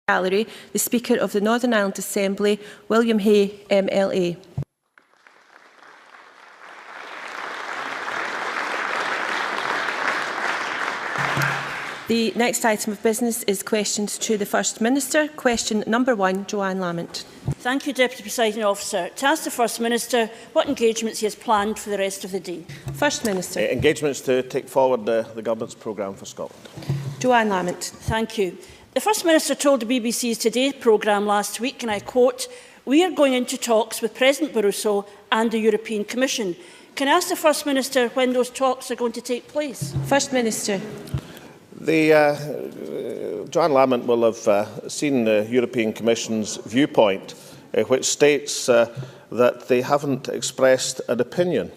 Gallery, the Speaker of the Northern Ireland Assembly, William Hay, MLA. The next item of business is questions to the First Minister. Question number 1, Joanne Lamont. Thank you, Deputy Presiding Officer. To ask the First Minister what engagements he has planned for the rest of the day. First Minister. Engagements to take forward the Government's programme for Scotland. Joanne Lamont. Thank you. The First Minister told the BBC's Today programme last week, and I quote, "We are going into talks with President Barroso and the European Commission." Can I ask the First Minister when those talks are going to take place? First Minister. Joanne Lamont will have seen the European Commission's viewpoint, which states that they haven't expressed an opinion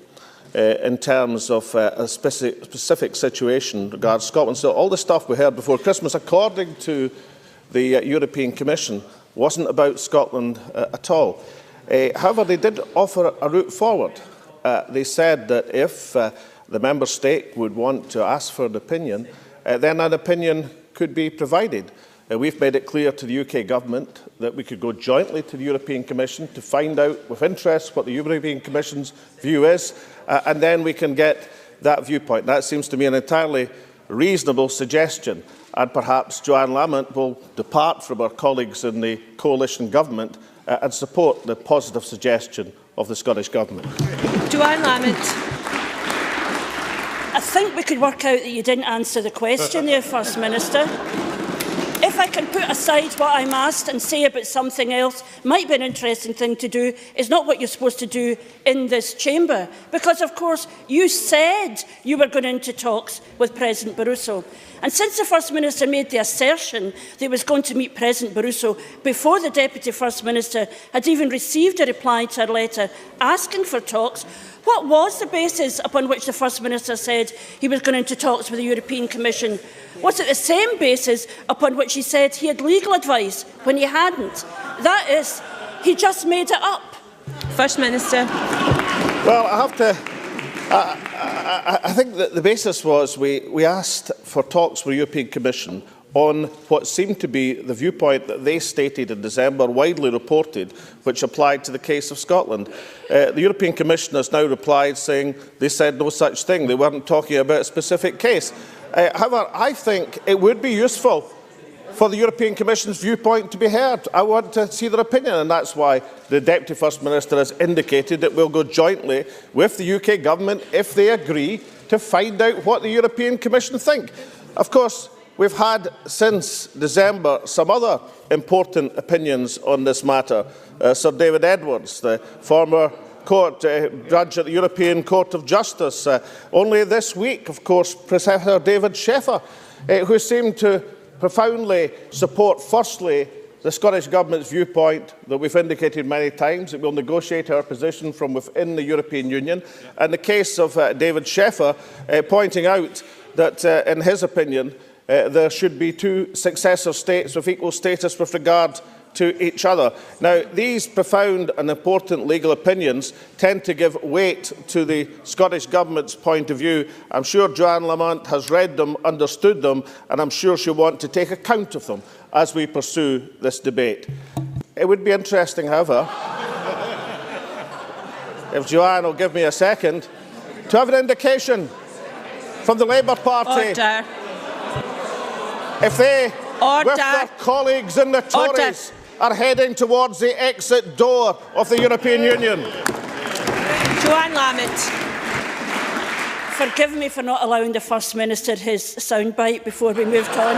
in terms of a specific situation regarding Scotland. So all the stuff we heard before Christmas, according to the European Commission, wasn't about Scotland at all. However, they did offer a route forward. They said that if the Member State would want to ask for an opinion, then an opinion could be provided. We've made it clear to the UK Government that we could go jointly to the European Commission to find out with interest what the European Commission's view is, and then we can get that viewpoint. That seems to me an entirely reasonable suggestion, and perhaps Joanne Lamont will depart from her colleagues in the coalition government and support the positive suggestion of the Scottish Government. Joanne Lamont. I think we could work out that you didn't answer the question there, First Minister. If I can put aside what I'm asked and say about something else, might be an interesting thing to do, is not what you're supposed to do in this chamber. Because, of course, you said you were going into talks with President Barroso. And since the First Minister made the assertion that he was going to meet President Barroso before the Deputy First Minister had even received a reply to her letter asking for talks, what was the basis upon which the First Minister said he was going into talks with the European Commission? Was it the same basis upon which he said he had legal advice when he hadn't? That is, he just made it up. First Minister. Well, I have to... I think that the basis was we asked for talks with the European Commission on what seemed to be the viewpoint that they stated in December, widely reported, which applied to the case of Scotland. The European Commission has now replied saying they said no such thing. They weren't talking about a specific case. However, I think it would be useful for the European Commission's viewpoint to be heard. I want to see their opinion, and that's why the Deputy First Minister has indicated that we'll go jointly with the UK Government, if they agree, to find out what the European Commission think. Of course, we've had since December some other important opinions on this matter. Sir David Edwards, the former judge at the European Court of Justice. Only this week, of course, Professor David Sheffer, who seemed to profoundly support, firstly, the Scottish Government's viewpoint that we've indicated many times, that we'll negotiate our position from within the European Union. And the case of David Sheffer pointing out that, in his opinion, there should be two successor states with equal status with regard to each other. Now, these profound and important legal opinions tend to give weight to the Scottish Government's point of view. I'm sure Joanne Lamont has read them, understood them, and I'm sure she'll want to take account of them as we pursue this debate. It would be interesting, however, if Joanne will give me a second, to have an indication from the Labour Party. Order. If they, Order. with their colleagues in the Tories, are heading towards the exit door of the European Union. Joanne Lamont. Forgive me for not allowing the First Minister his soundbite before we moved on.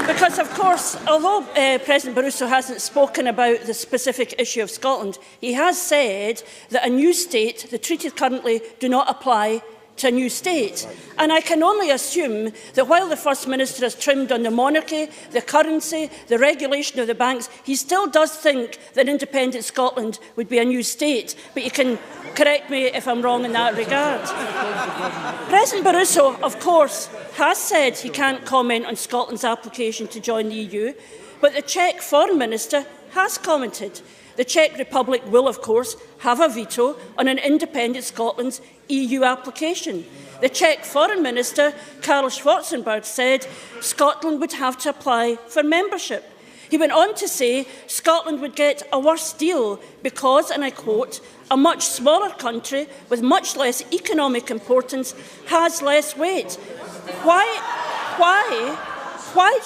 Because, of course, although President Barroso hasn't spoken about the specific issue of Scotland, he has said that a new state, the treaties currently do not apply to a new state. And I can only assume that while the First Minister has trimmed on the monarchy, the currency, the regulation of the banks, he still does think that independent Scotland would be a new state. But you can correct me if I'm wrong in that regard. President Barroso, of course, has said he can't comment on Scotland's application to join the EU, but the Czech Foreign Minister has commented. The Czech Republic will, of course, have a veto on an independent Scotland's EU application. The Czech Foreign Minister, Karl Schwarzenberg, said Scotland would have to apply for membership. He went on to say Scotland would get a worse deal because, and I quote, a much smaller country with much less economic importance has less weight. Why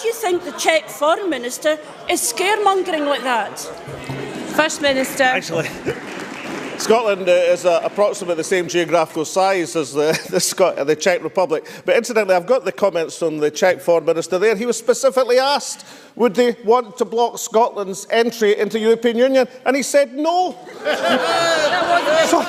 do you think the Czech Foreign Minister is scaremongering like that? First Minister. Actually, Scotland is approximately the same geographical size as the Czech Republic. But incidentally, I've got the comments from the Czech Foreign Minister there. He was specifically asked, would they want to block Scotland's entry into the European Union? And he said no. So,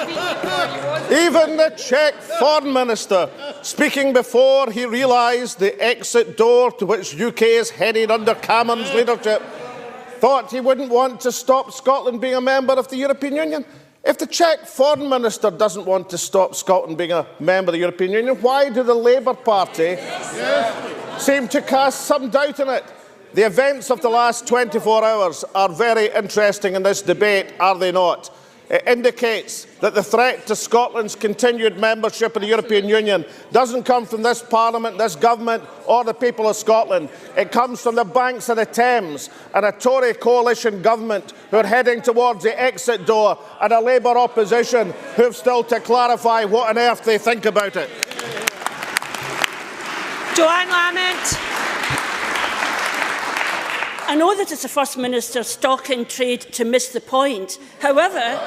even the Czech Foreign Minister, speaking before he realised the exit door to which UK is headed under Cameron's leadership, thought he wouldn't want to stop Scotland being a member of the European Union. If the Czech Foreign Minister doesn't want to stop Scotland being a member of the European Union, why do the Labour Party seem to cast some doubt in it? The events of the last 24 hours are very interesting in this debate, are they not? It indicates that the threat to Scotland's continued membership of the European Union doesn't come from this Parliament, this government or the people of Scotland. It comes from the banks of the Thames and a Tory coalition government who are heading towards the exit door and a Labour opposition who have still to clarify what on earth they think about it. Joanne Lamont. I know that it's the First Minister's stock in trade to miss the point. However,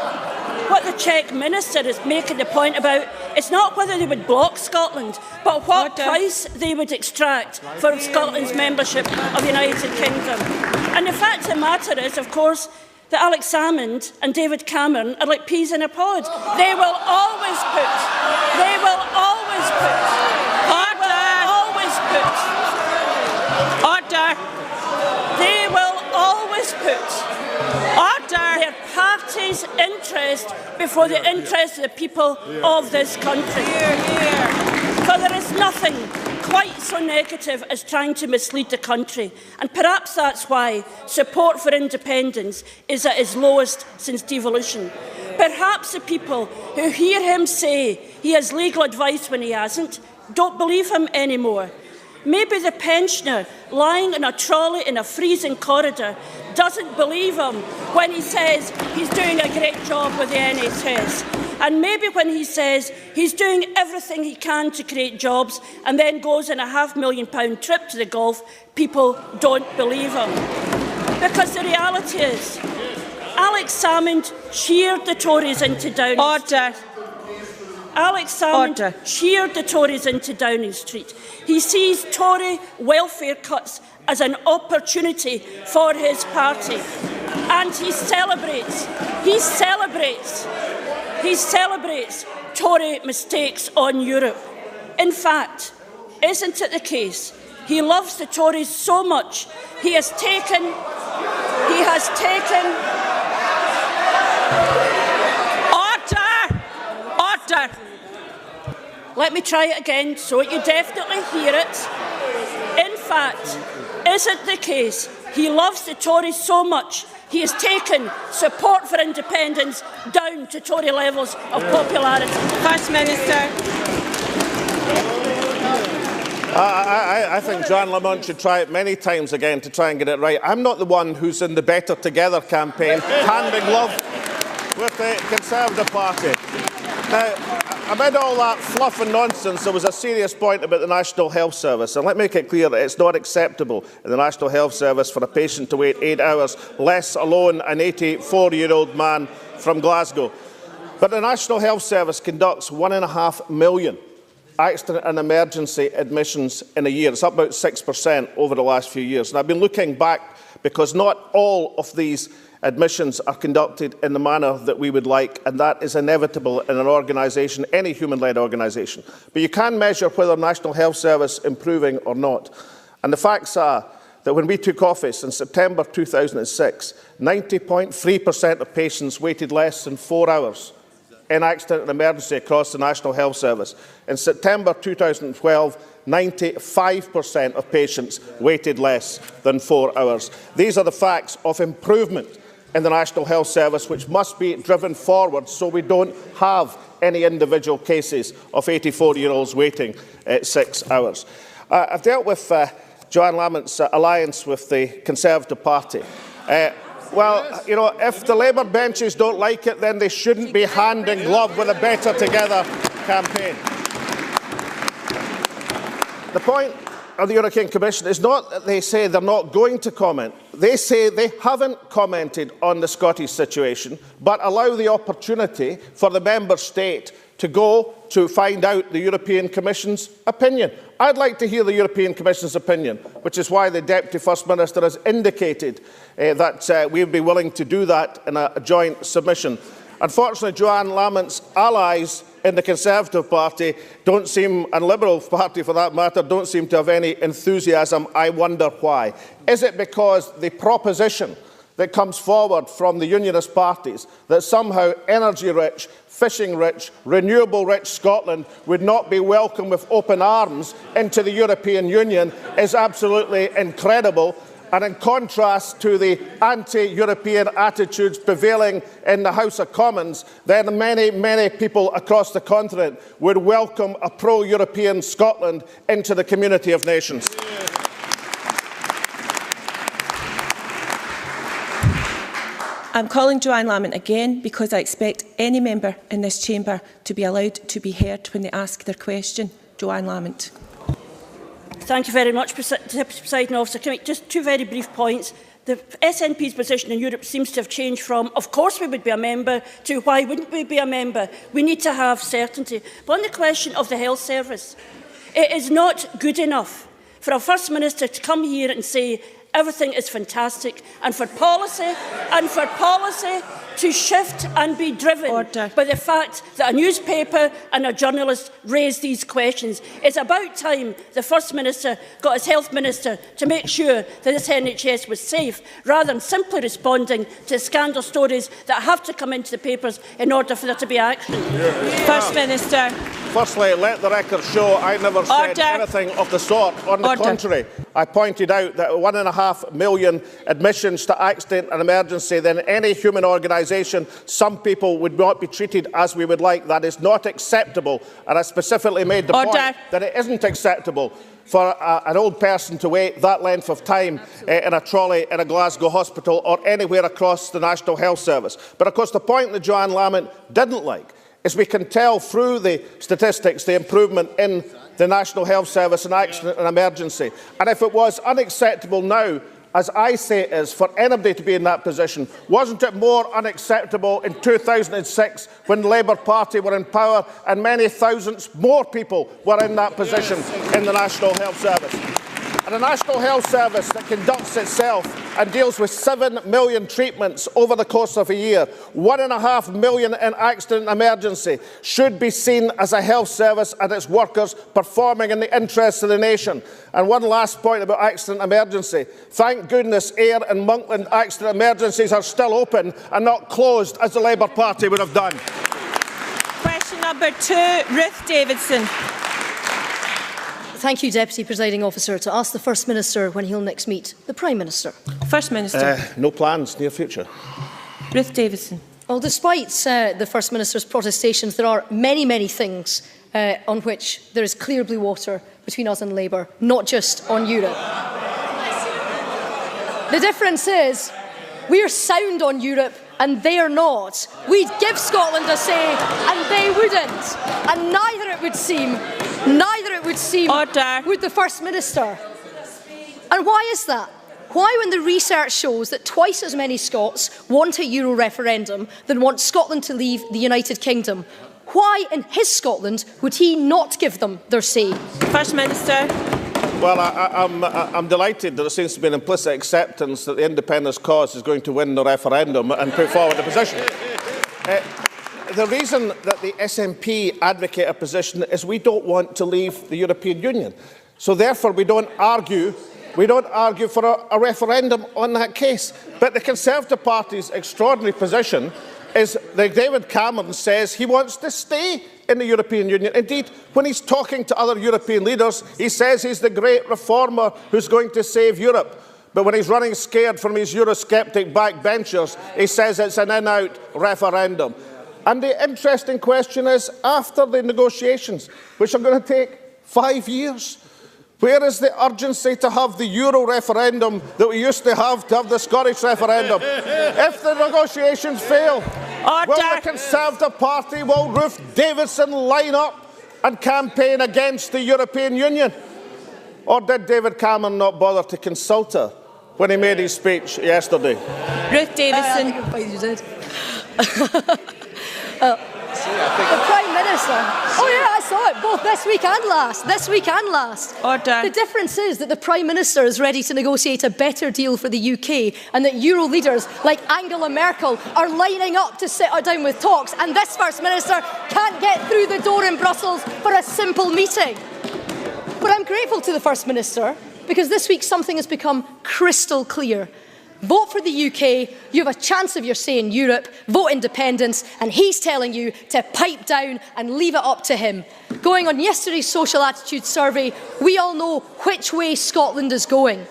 what the Czech Minister is making the point about is not whether they would block Scotland, but what price they would extract for Scotland's membership of the United Kingdom. And the fact of the matter is, of course, that Alex Salmond and David Cameron are like peas in a pod. They will always put. Their party's interest before the interest of the people of this country. For there is nothing quite so negative as trying to mislead the country, and perhaps that's why support for independence is at its lowest since devolution. Perhaps the people who hear him say he has legal advice when he hasn't don't believe him anymore. Maybe the pensioner lying in a trolley in a freezing corridor doesn't believe him when he says he's doing a great job with the NHS. And maybe when he says he's doing everything he can to create jobs and then goes on a £500,000 trip to the Gulf, people don't believe him. Because the reality is, Alex Salmond cheered the Tories into Downing Street. Alex Salmond cheered the Tories into Downing Street. He sees Tory welfare cuts as an opportunity for his party. And he celebrates Tory mistakes on Europe. In fact, isn't it the case? He loves the Tories so much, he has taken Order! Let me try it again so you definitely hear it. In fact, is it the case he loves the Tories so much he has taken support for independence down to Tory levels of popularity? First Minister. I think Joanne Lamont should try it many times again to try and get it right. I'm not the one who's in the Better Together campaign handing love with the Conservative Party. Now, amid all that fluff and nonsense, there was a serious point about the National Health Service. And let me make it clear that it's not acceptable in the National Health Service for a patient to wait 8 hours, less alone an 84-year-old man from Glasgow. But the National Health Service conducts 1.5 million accident and emergency admissions in a year. It's up about 6% over the last few years. And I've been looking back because not all of these admissions are conducted in the manner that we would like, and that is inevitable in an organisation, any human-led organisation. But you can measure whether the National Health Service is improving or not. And the facts are that when we took office in September 2006, 90.3% of patients waited less than 4 hours in accident and emergency across the National Health Service. In September 2012, 95% of patients waited less than 4 hours. These are the facts of improvement in the National Health Service, which must be driven forward so we don't have any individual cases of 84-year-olds waiting 6 hours. I've dealt with Joanne Lamont's alliance with the Conservative Party. Well, you know, if the Labour benches don't like it, then they shouldn't be hand in glove with a Better Together campaign. The point of the European Commission is not that they say they're not going to comment. They say they haven't commented on the Scottish situation, but allow the opportunity for the member state to go to find out the European Commission's opinion. I'd like to hear the European Commission's opinion, which is why the Deputy First Minister has indicated that we would be willing to do that in a joint submission. Unfortunately, Joanne Lamont's allies in the Conservative Party don't seem, and Liberal Party for that matter, don't seem to have any enthusiasm. I wonder why. Is it because the proposition that comes forward from the Unionist parties that somehow energy-rich, fishing-rich, renewable-rich Scotland would not be welcomed with open arms into the European Union is absolutely incredible, and in contrast to the anti-European attitudes prevailing in the House of Commons, then many, many people across the continent would welcome a pro-European Scotland into the community of nations. I'm calling Joanne Lamont again because I expect any member in this chamber to be allowed to be heard when they ask their question. Joanne Lamont. Thank you very much, Deputy Presiding Officer. Can I make just two very brief points? The SNP's position in Europe seems to have changed from, of course we would be a member, to why wouldn't we be a member? We need to have certainty. But on the question of the health service, it is not good enough for a First Minister to come here and say everything is fantastic, and for policy to shift and be driven by the fact that a newspaper and a journalist raised these questions. It's about time the First Minister got his Health Minister to make sure that this NHS was safe, rather than simply responding to scandal stories that have to come into the papers in order for there to be action. First Minister. Firstly, let the record show I never said anything of the sort. On the contrary, I pointed out that 1.5 million admissions to accident and emergency, then any human organisation, some people would not be treated as we would like. That is not acceptable. And I specifically made the point that it isn't acceptable for an old person to wait that length of time in a trolley in a Glasgow hospital or anywhere across the National Health Service. But of course the point that Joanne Lamont didn't like is we can tell through the statistics the improvement in the National Health Service in accident and emergency. And if it was unacceptable now, as I say it is, for anybody to be in that position, wasn't it more unacceptable in 2006 when the Labour Party were in power and many thousands more people were in that position in the National Health Service? And a National Health Service that conducts itself and deals with 7 million treatments over the course of a year, 1.5 million in accident and emergency, should be seen as a health service and its workers performing in the interests of the nation. And one last point about accident and emergency. Thank goodness Ayr and Monkland accident emergencies are still open and not closed as the Labour Party would have done. Question number 2, Ruth Davidson. Thank you, Deputy Presiding Officer. To ask the First Minister when he'll next meet the Prime Minister. First Minister. No plans, near future. Ruth Davidson. Well, despite the First Minister's protestations, there are many, many things on which there is clear blue water between us and Labour, not just on Europe. The difference is we are sound on Europe and they are not. We'd give Scotland a say and they wouldn't. And neither it would seem would the First Minister. And why is that? Why, when the research shows that twice as many Scots want a Euro referendum than want Scotland to leave the United Kingdom, why in his Scotland would he not give them their say? First Minister. Well, I'm delighted that there seems to be an implicit acceptance that the independence cause is going to win the referendum and put forward a position. The reason that the SNP advocate a position is we don't want to leave the European Union. So therefore we don't argue for a referendum on that case. But the Conservative Party's extraordinary position is that David Cameron says he wants to stay in the European Union. Indeed, when he's talking to other European leaders, he says he's the great reformer who's going to save Europe. But when he's running scared from his Eurosceptic backbenchers, he says it's an in-out referendum. And the interesting question is, after the negotiations, which are going to take 5 years, where is the urgency to have the Euro referendum that we used to have the Scottish referendum? If the negotiations fail, will the Conservative Party, will Ruth Davidson line up and campaign against the European Union? Or did David Cameron not bother to consult her when he made his speech yesterday? Ruth Davidson. The Prime Minister. Oh yeah, I saw it both this week and last. This week and last. Order. The difference is that the Prime Minister is ready to negotiate a better deal for the UK, and that Euro leaders like Angela Merkel are lining up to sit down with talks, and this First Minister can't get through the door in Brussels for a simple meeting. But I'm grateful to the First Minister, because this week something has become crystal clear. Vote for the UK, you have a chance of your say in Europe, vote independence, and he's telling you to pipe down and leave it up to him. Going on yesterday's social attitude survey, we all know which way Scotland is going.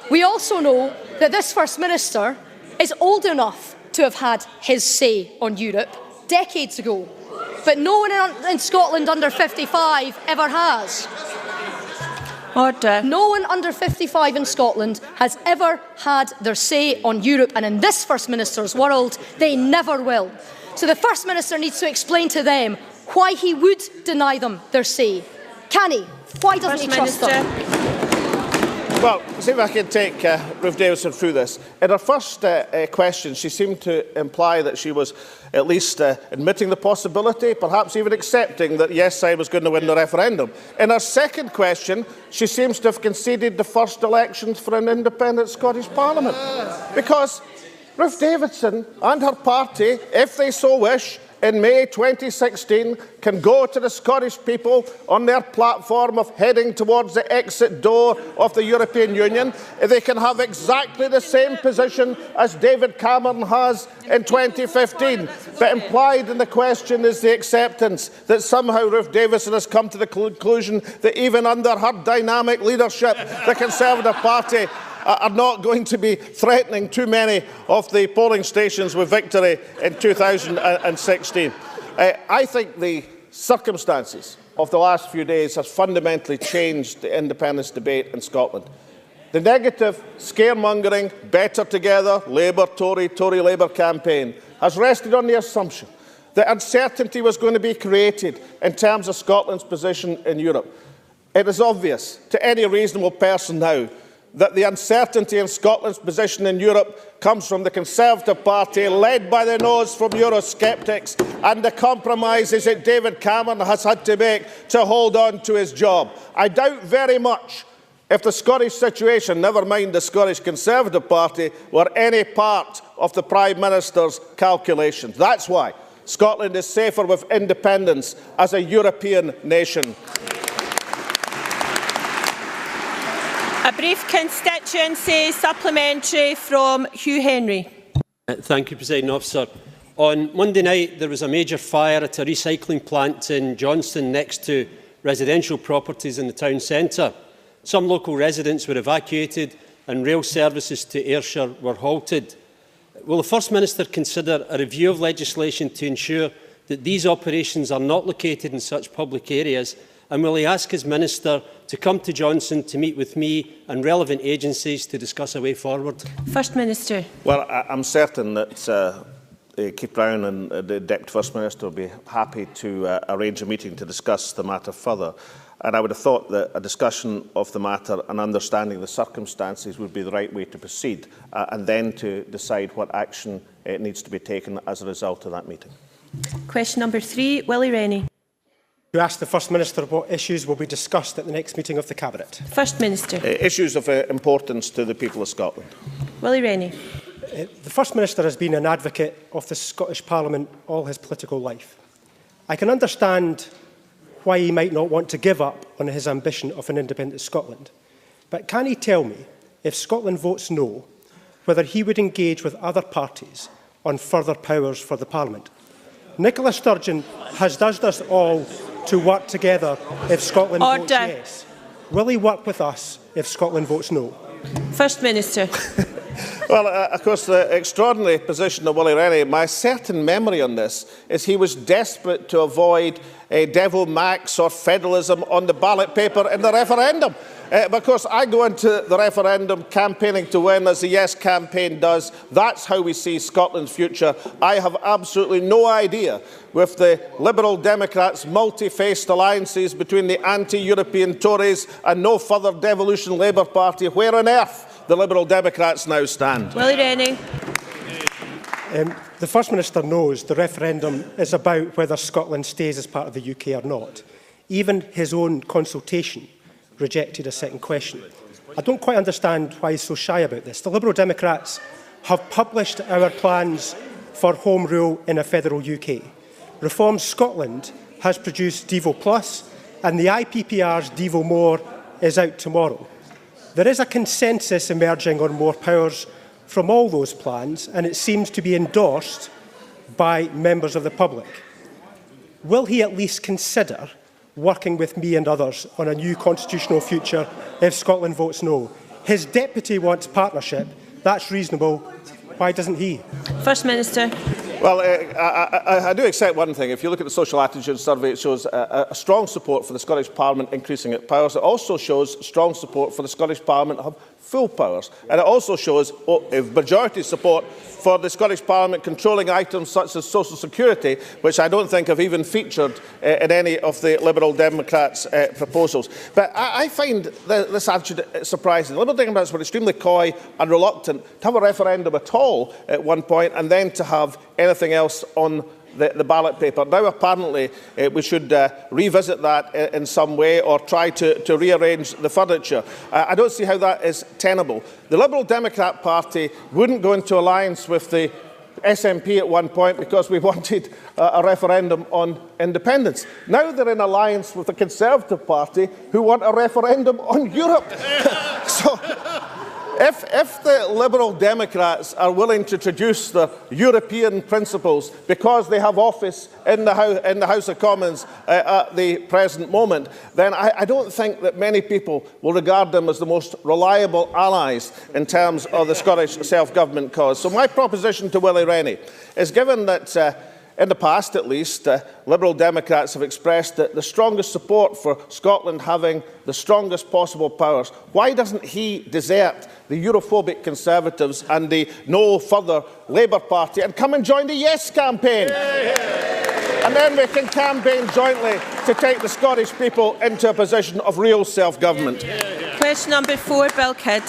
We also know that this First Minister is old enough to have had his say on Europe decades ago, but no one in Scotland under 55 ever has. Order. No one under 55 in Scotland has ever had their say on Europe, and in this First Minister's world, they never will. So the First Minister needs to explain to them why he would deny them their say. Can he? Why doesn't he trust them? Well, see if I can take Ruth Davidson through this. In her first question, she seemed to imply that she was at least admitting the possibility, perhaps even accepting that yes side was going to win the referendum. In her second question, she seems to have conceded the first elections for an independent Scottish Parliament. Because Ruth Davidson and her party, if they so wish, in May 2016, can go to the Scottish people on their platform of heading towards the exit door of the European Union. They can have exactly the same position as David Cameron has in 2015. But implied in the question is the acceptance that somehow Ruth Davidson has come to the conclusion that even under her dynamic leadership, the Conservative Party are not going to be threatening too many of the polling stations with victory in 2016. I think the circumstances of the last few days have fundamentally changed the independence debate in Scotland. The negative scaremongering, better together, Labour, Tory, Tory-Labour campaign has rested on the assumption that uncertainty was going to be created in terms of Scotland's position in Europe. It is obvious to any reasonable person now that the uncertainty in Scotland's position in Europe comes from the Conservative Party, led by the nose from Eurosceptics, and the compromises that David Cameron has had to make to hold on to his job. I doubt very much if the Scottish situation, never mind the Scottish Conservative Party, were any part of the Prime Minister's calculations. That's why Scotland is safer with independence as a European nation. A brief constituency supplementary from Hugh Henry. Thank you, Presiding Officer. On Monday night, there was a major fire at a recycling plant in Johnston next to residential properties in the town centre. Some local residents were evacuated and rail services to Ayrshire were halted. Will the First Minister consider a review of legislation to ensure that these operations are not located in such public areas? And will he ask his Minister to come to Johnson to meet with me and relevant agencies to discuss a way forward? First Minister. Well, I'm certain that Keith Brown and the Deputy First Minister will be happy to arrange a meeting to discuss the matter further. And I would have thought that a discussion of the matter and understanding the circumstances would be the right way to proceed, and then to decide what action needs to be taken as a result of that meeting. Question number 3, Willie Rennie. To ask the First Minister what issues will be discussed at the next meeting of the Cabinet. First Minister. Issues of importance to the people of Scotland. Willie Rennie. The First Minister has been an advocate of the Scottish Parliament all his political life. I can understand why he might not want to give up on his ambition of an independent Scotland. But can he tell me, if Scotland votes no, whether he would engage with other parties on further powers for the Parliament? Nicola Sturgeon has urged us all to work together if Scotland votes yes. Will he work with us if Scotland votes no? First Minister. Well, of course, the extraordinary position of Willie Rennie, my certain memory on this is he was desperate to avoid devil max or federalism on the ballot paper in the referendum. But of course, I go into the referendum campaigning to win, as the Yes campaign does. That's how we see Scotland's future. I have absolutely no idea, with the Liberal Democrats' multi-faced alliances between the anti-European Tories and no further devolution Labour Party, where on earth the Liberal Democrats now stand. Willie Rennie. The First Minister knows the referendum is about whether Scotland stays as part of the UK or not. Even his own consultation rejected a second question. I don't quite understand why he's so shy about this. The Liberal Democrats have published our plans for Home Rule in a federal UK. Reform Scotland has produced Devo Plus, and the IPPR's Devo More is out tomorrow. There is a consensus emerging on more powers from all those plans, and it seems to be endorsed by members of the public. Will he at least consider working with me and others on a new constitutional future if Scotland votes no? His deputy wants partnership. That's reasonable. Why doesn't he? First Minister. Well, I do accept one thing. If you look at the social attitude survey, it shows a strong support for the Scottish Parliament increasing its powers. It also shows strong support for the Scottish Parliament have full powers. And it also shows majority support for the Scottish Parliament controlling items such as social security, which I don't think have even featured in any of the Liberal Democrats' proposals. But I find this attitude surprising. The Liberal Democrats were extremely coy and reluctant to have a referendum at all at one point, and then to have anything else on the ballot paper. Now, apparently, we should revisit that in some way, or try to rearrange the furniture. I don't see how that is tenable. The Liberal Democrat Party wouldn't go into alliance with the SNP at one point because we wanted a referendum on independence. Now they're in alliance with the Conservative Party, who want a referendum on Europe. So, if the Liberal Democrats are willing to introduce the European principles because they have office in the House of Commons at the present moment, then I don't think that many people will regard them as the most reliable allies in terms of the Scottish self-government cause. So my proposition to Willie Rennie is, given that in the past, at least, Liberal Democrats have expressed the strongest support for Scotland having the strongest possible powers, why doesn't he desert the Europhobic Conservatives and the No Further Labour Party and come and join the Yes campaign? And then we can campaign jointly to take the Scottish people into a position of real self-government. Question number 4, Bill Kidd.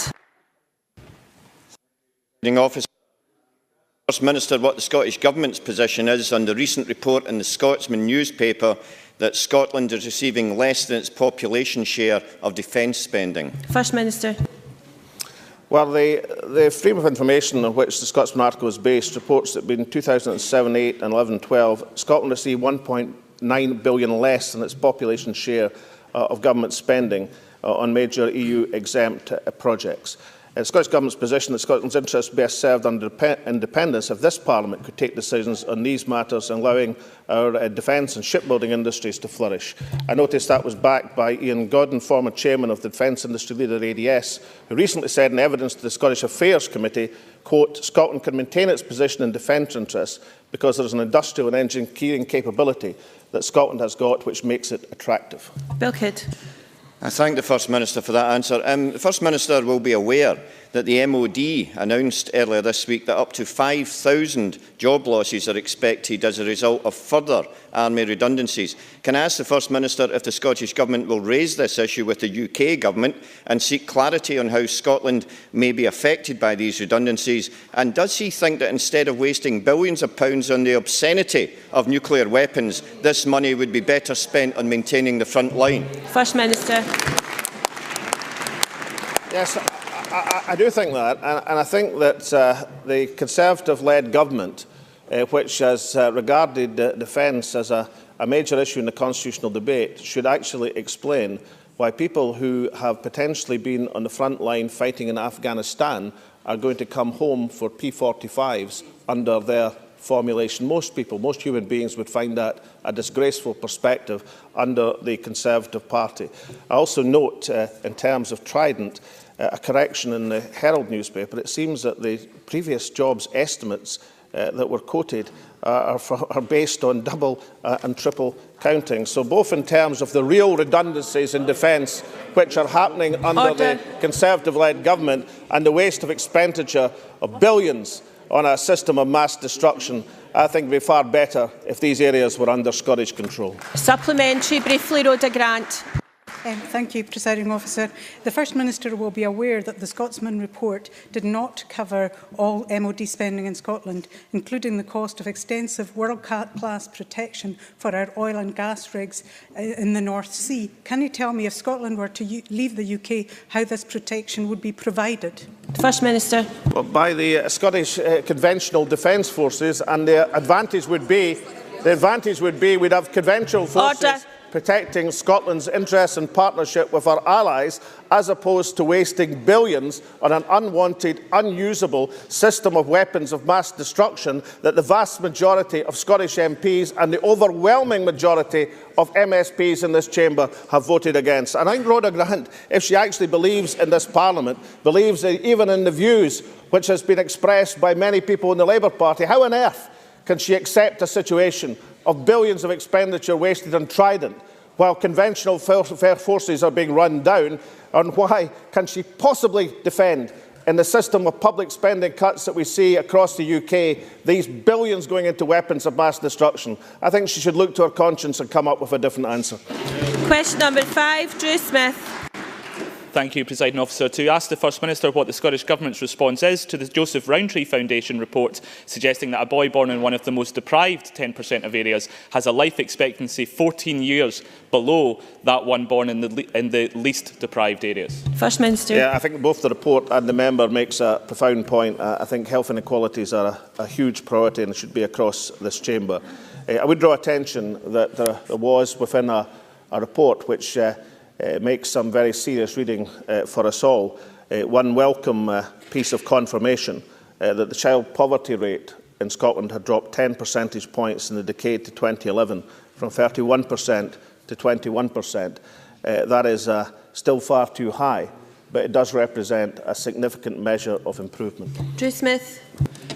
First Minister, what the Scottish Government's position is on the recent report in the Scotsman newspaper that Scotland is receiving less than its population share of defence spending. First Minister. Well, the Freedom of Information on which the Scotsman article is based reports that between 2007-8 and 11-12, Scotland received £1.9 billion less than its population share of government spending on major EU-exempt projects. The Scottish Government's position that Scotland's interests best served under independence if this Parliament could take decisions on these matters, allowing our defence and shipbuilding industries to flourish. I noticed that was backed by Ian Godden, former chairman of the defence industry leader ADS, who recently said in evidence to the Scottish Affairs Committee, quote, "Scotland can maintain its position in defence interests because there is an industrial and engineering capability that Scotland has got which makes it attractive." Bill Kidd. I thank the First Minister for that answer. The First Minister will be aware that the MOD announced earlier this week that up to 5,000 job losses are expected as a result of further army redundancies. Can I ask the First Minister if the Scottish Government will raise this issue with the UK Government and seek clarity on how Scotland may be affected by these redundancies? And does he think that instead of wasting billions of pounds on the obscenity of nuclear weapons, this money would be better spent on maintaining the front line? First Minister. Yes, I do think that, and I think that the Conservative-led government, which has regarded defence as a major issue in the constitutional debate, should actually explain why people who have potentially been on the front line fighting in Afghanistan are going to come home for P45s under their formulation. Most people, most human beings would find that a disgraceful perspective under the Conservative Party. I also note, in terms of Trident, a correction in the Herald newspaper. It seems that the previous jobs estimates that were quoted are based on double and triple counting. So both in terms of the real redundancies in defence which are happening under the Conservative-led government and the waste of expenditure of billions on a system of mass destruction, I think it would be far better if these areas were under Scottish control. Supplementary, briefly, Rhoda Grant. Thank you, Presiding Officer. The First Minister will be aware that the Scotsman report did not cover all MOD spending in Scotland, including the cost of extensive world-class protection for our oil and gas rigs in the North Sea. Can you tell me, if Scotland were to leave the UK, how this protection would be provided? First Minister. Well, by the Scottish Conventional Defence Forces, and the advantage would be we'd have conventional forces protecting Scotland's interests and partnership with our allies, as opposed to wasting billions on an unwanted, unusable system of weapons of mass destruction that the vast majority of Scottish MPs and the overwhelming majority of MSPs in this chamber have voted against. And I think Rhoda Grant, if she actually believes in this Parliament, believes even in the views which has been expressed by many people in the Labour Party, how on earth can she accept a situation of billions of expenditure wasted on Trident while conventional forces are being run down? And why can she possibly defend, in the system of public spending cuts that we see across the UK, these billions going into weapons of mass destruction? I think she should look to her conscience and come up with a different answer. Question number 5, Drew Smith. Thank you, Presiding Officer. To ask the First Minister what the Scottish Government's response is to the Joseph Rowntree Foundation report suggesting that a boy born in one of the most deprived 10% of areas has a life expectancy 14 years below that one born in the least deprived areas. First Minister. Yeah, I think both the report and the member makes a profound point. I think health inequalities are a huge priority and should be across this chamber. I would draw attention that there was within a report which makes some very serious reading for us all. One welcome piece of confirmation that the child poverty rate in Scotland had dropped 10 percentage points in the decade to 2011, from 31% to 21%. That is still far too high, but it does represent a significant measure of improvement. Drew Smith.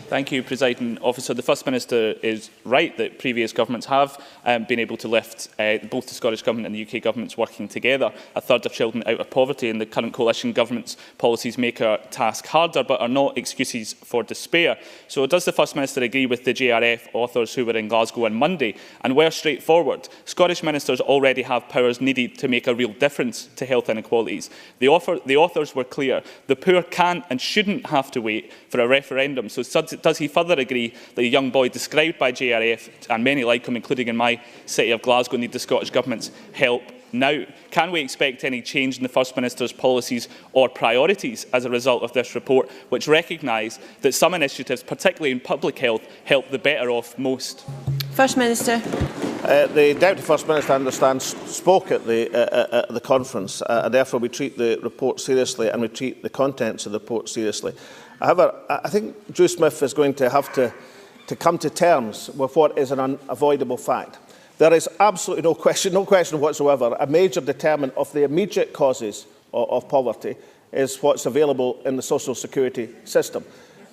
Thank you, Presiding Officer. The First Minister is right that previous governments have been able to lift both the Scottish Government and the UK Governments working together a third of children out of poverty, and the current coalition government's policies make our task harder but are not excuses for despair. So does the First Minister agree with the JRF authors who were in Glasgow on Monday and were straightforward? Scottish ministers already have powers needed to make a real difference to health inequalities. The authors were clear. The poor can't and shouldn't have to wait for a referendum. So does he further agree that the young boy described by JRF and many like him, including in my city of Glasgow, need the Scottish Government's help now? Can we expect any change in the First Minister's policies or priorities as a result of this report, which recognise that some initiatives, particularly in public health, help the better off most? First Minister. The Deputy First Minister, I understand, spoke at the conference, and therefore we treat the report seriously and we treat the contents of the report seriously. However, I think Drew Smith is going to have to come to terms with what is an unavoidable fact. There is absolutely no question whatsoever, a major determinant of the immediate causes of poverty is what's available in the social security system.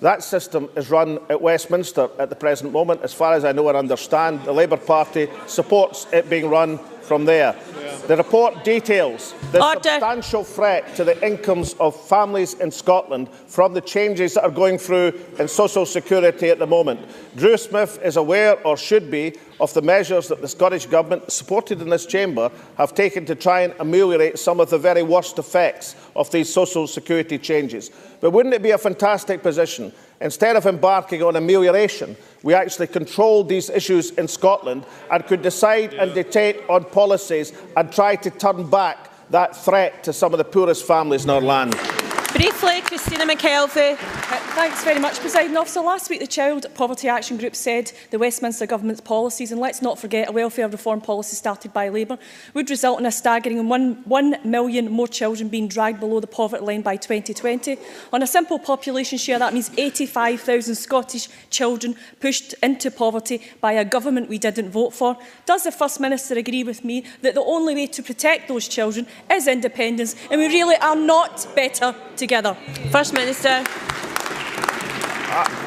That system is run at Westminster at the present moment. As far as I know and understand, the Labour Party supports it being run from there. The report details the substantial threat to the incomes of families in Scotland from the changes that are going through in social security at the moment. Drew Smith is aware, or should be, of the measures that the Scottish Government, supported in this chamber, have taken to try and ameliorate some of the very worst effects of these social security changes. But wouldn't it be a fantastic position, instead of embarking on amelioration, we actually controlled these issues in Scotland and could decide and dictate on policies and try to turn back that threat to some of the poorest families in our land? Briefly, Christina McKelvey. Thanks very much, Presiding Officer. Last week, the Child Poverty Action Group said the Westminster Government's policies, and let's not forget a welfare reform policy started by Labour, would result in a staggering 1 million more children being dragged below the poverty line by 2020. On a simple population share, that means 85,000 Scottish children pushed into poverty by a government we didn't vote for. Does the First Minister agree with me that the only way to protect those children is independence, and we really are not better together? First Minister.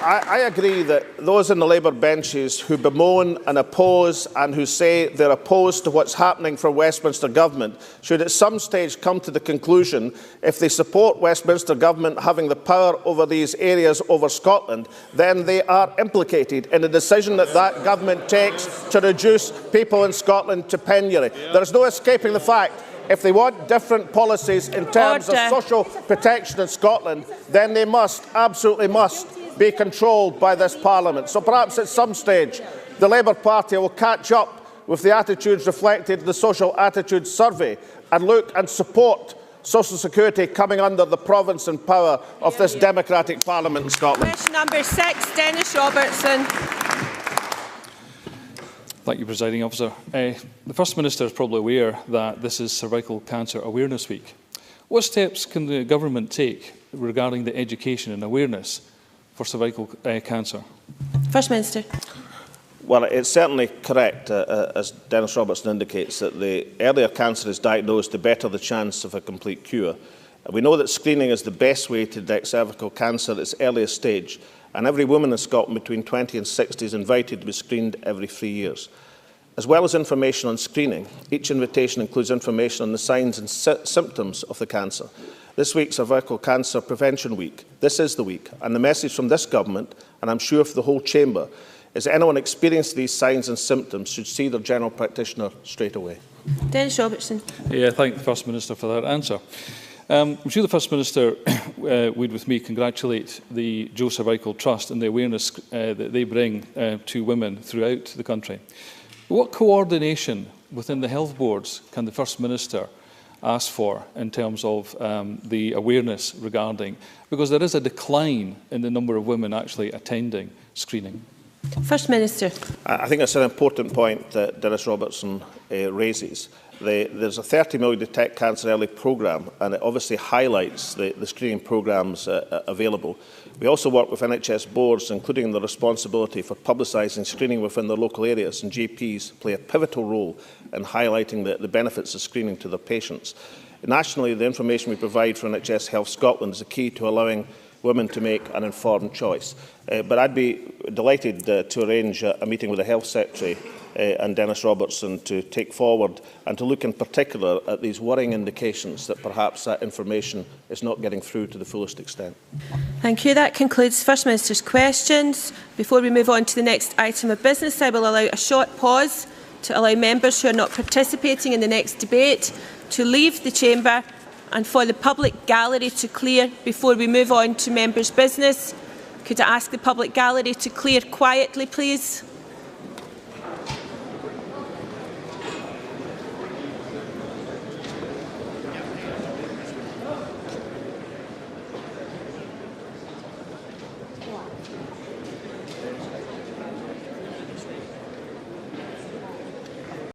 I agree that those in the Labour benches who bemoan and oppose and who say they're opposed to what's happening for Westminster Government should at some stage come to the conclusion, if they support Westminster Government having the power over these areas over Scotland, then they are implicated in the decision that that government takes to reduce people in Scotland to penury. There is no escaping the fact, if they want different policies in terms of social protection in Scotland, then they must, absolutely must, be controlled by this Parliament. So perhaps at some stage the Labour Party will catch up with the attitudes reflected in the Social Attitudes Survey and look and support social security coming under the province and power of this democratic Parliament in Scotland. Question number 6, Dennis Robertson. Thank you, Presiding Officer. The First Minister is probably aware that this is Cervical Cancer Awareness Week. What steps can the Government take regarding the education and awareness for cervical cancer? First Minister. Well, it's certainly correct, as Dennis Robertson indicates, that the earlier cancer is diagnosed, the better the chance of a complete cure. We know that screening is the best way to detect cervical cancer at its earliest stage, and every woman in Scotland between 20 and 60 is invited to be screened every 3 years. As well as information on screening, each invitation includes information on the signs and symptoms of the cancer. This week's Cervical Cancer Prevention Week. This is the week, and the message from this Government, and I'm sure for the whole Chamber, is that anyone experiencing these signs and symptoms should see their general practitioner straight away. Dennis Robertson. Thank the First Minister for that answer. I'm sure the First Minister would with me congratulate the Joe Cervical Trust and the awareness that they bring to women throughout the country. What coordination within the health boards can the First Minister ask for in terms of the awareness regarding, because there is a decline in the number of women actually attending screening? First Minister. I think that's an important point that Dennis Robertson raises. There's a 30 million Detect Cancer Early programme, and it obviously highlights the screening programmes available. We also work with NHS boards, including the responsibility for publicising screening within their local areas, and GPs play a pivotal role in highlighting the benefits of screening to their patients. Nationally, the information we provide for NHS Health Scotland is a key to allowing women to make an informed choice. But I'd be delighted to arrange a meeting with the Health Secretary and Dennis Robertson to take forward and to look in particular at these worrying indications that perhaps that information is not getting through to the fullest extent. Thank you. That concludes First Minister's questions. Before we move on to the next item of business, I will allow a short pause to allow members who are not participating in the next debate to leave the chamber and for the public gallery to clear before we move on to members' business. Could I ask the public gallery to clear quietly, please?